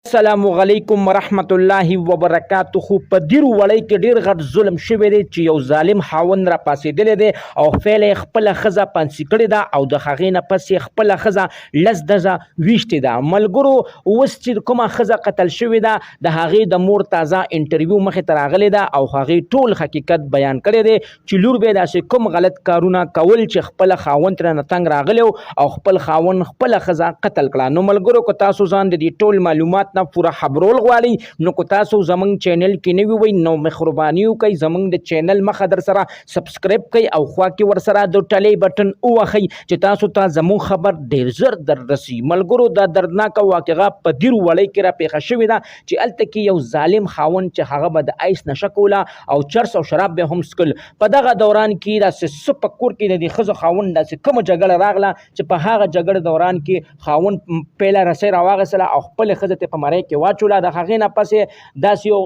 السلام علیکم ورحمت الله وبرکاته. په ډیرو وړۍ کې ډیر غټ ظلم شوی دی چې یو ظالم خاوند را پاسېدلی دی او فعل یې خپله ښځه پانسي کړې ده او د هغې نه پس یې خپله ښځه لس ډزه ویشتې ده. ملګرو اوس چې کومه ښځه قتل شوې ده د هغې د مور تازه انټرویو مخې ته راغلی ده او هغې ټول حقیقت بیان کړی دی چې لور به یې داسې کوم غلط کارونه کول چې خپله خاوند ترېنه تنګ راغلی او خپل خاوند خپله ښځه قتل کړه. نو ملګرو که تاسو ځان د دې ټول معلومات نه پوره خبرول غواړئ نو که تاسو زمونږ چینل کې نوي وئ نو مهرباني وکئ زمونږ د چینل مخه در سره سبسکرایب کړئ او خوا کې ورسره د ټلۍ بټن ووهئ چې تاسو ته زمونږ خبر ډېر زر در رسي. ملګرو دا دردناکه واقعه په ډیرو وړۍ کې راپېښه شوې ده چې هلته کې یو ظالم خاوند چې هغه به د ایس نشه کوله او چرس او شراب به هم څکل. په دغه دوران کې داسې څه په کور کې د دې ښځو خاوند داسې کومه جګړه راغله چې په هغه جګړه دوران کې خاوند پیله رسۍ راواغېستله او خپلې ښځې ته په مرۍ کې واچوله. د هغې نه پس یې داسې یو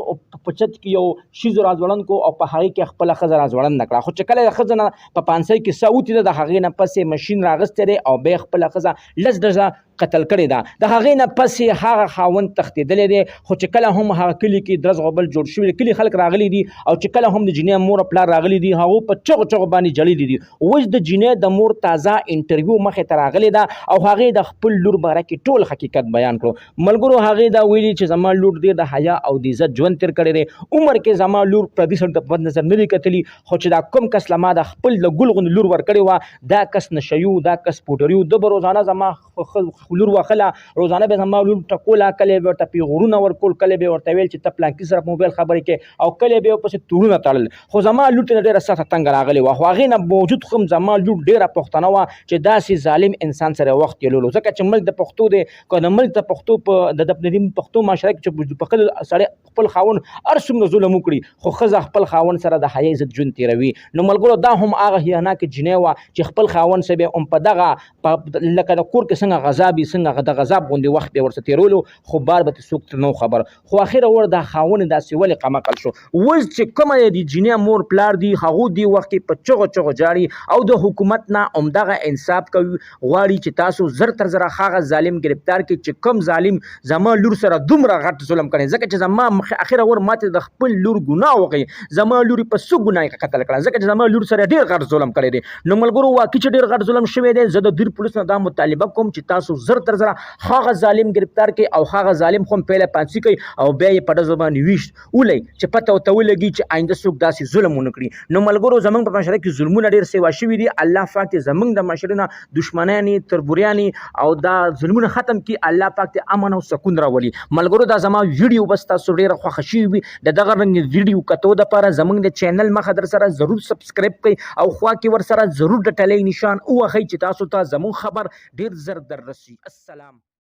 په چت کې یو شیز راځوړند کو او په هغې کې خپله ښځه راځوړنده کړه. خو چې کله د ښځه نه په پانسۍ کې څه وتېده د هغې نه پس یې مشین راغستی دی او بیا یې خپله ښځه لس ډزه قتل کړې ده. د هغې نه پس یې هغه خاوند تښتېدلی دی. خو چې کله هم هغه کلي کې درز غوبل جوړ شوي دي کلي خلک راغلي دي او چې کله هم د جینۍ مور او پلار راغلي دي هغو په چغو چغو باندې جړلي دي. اوس د جینۍ د مور تازه انټرویو مخې ته راغلې ده او هغې د خپل لور باره کې ټول حقیقت بیان کړو. ملګرو هغې دا ویلي چې زما لور ډېر د حیا او د عزت ژوند تېر کړی دی. عمر کې زما لور پردي سړي ته په بد نظر نه دی کتلي خو چې دا کوم کس له ما د خپل د ګل غوندې لور ورکړې وه دا کس نشهیو دا کس پوډریو ده به روزانه زما لور وخله روزانه به زما لور ټکوله کله به ورته پیغورونه ورکول کله به ورته ویل چې ته پلانکي سره په موبایل خبرې کوې او کله به یې ورپسې تورونه تړل. خو زما لور ته ډېره سخته تنګه راغلې وه خو هغې نه باوجود هم زما لور ډېره پښتنه وه چې داسې ظالم انسان سره وخت تېرلو ځکه چې ملک د پښتو دی که د ملک د پښتو په د پښتو معاشره کې چې په خپل سړی خپل خاوند هر څومره ظلم وکړي خو ښځه خپل خاوند سره د حیا عزت ژوند تېروي. نو ملګرو دا هم هغه حیاناکې جینۍ وه چې خپل خاوند سره به هم په دغه لکه د کور کې څنګه غذا وي څنګه د غذاب غوندې وخت به ورسره تېرولو خو بار به څوک ترې نه خبر. خو اخره ور دا خاوند داسې ولې قمقل شو. اوس چې کومه د جینۍ مور پلار دي هغو دې وخت کې په چغو چغو جاړي او د حکومت نه همدغه انصاف کوي غواړي چې تاسو زر تر زره هغه ظالم ګرفتار کړي چې کوم ظالم زما لور سره دومره غټ ظلم کړی ځکه چې زما اخره ور ماته د خپل لور ګناه وکړي زما لور په څه ګناه قتل کړه ځکه چې زما لور سره ډېر غټ ظلم کړی دی. نو ملګرو واقعي چې ډېر غټ ظلم شوی دی زه د دیر پولیس نه دا مطالبه کوم چې تاسو زر تر زره هغه ظالم گرفتار کړي او هغه ظالم خو هم پیله پانسي کوي او بیا یې په ډزو باندې ویشت ولئ چې پته ورته ولګي چې آینده څوک داسې ظلم ونه کړي. نو ملګرو زموږ په معاشره کې ظلمونه ډېر سیوا شوي دي. الله پاک دې زموږ د معاشرې نه دشمنیانې تربوریانې او دا ظلمونه ختم کړي. الله پاک دې امن او سکون راولي. ملګرو دا زما ویډیو بس تاسو ډېره خوښه شوي وي د دغه رنګ ویډیو کتو دپاره زموږ د چینل مخه در سره ضرور سبسکرایب کړئ او خوا کې ورسره ضرور د ټلۍ نشان ووهئ چې تاسو ته زموږ خبر ډېر زر در رسي. السلام.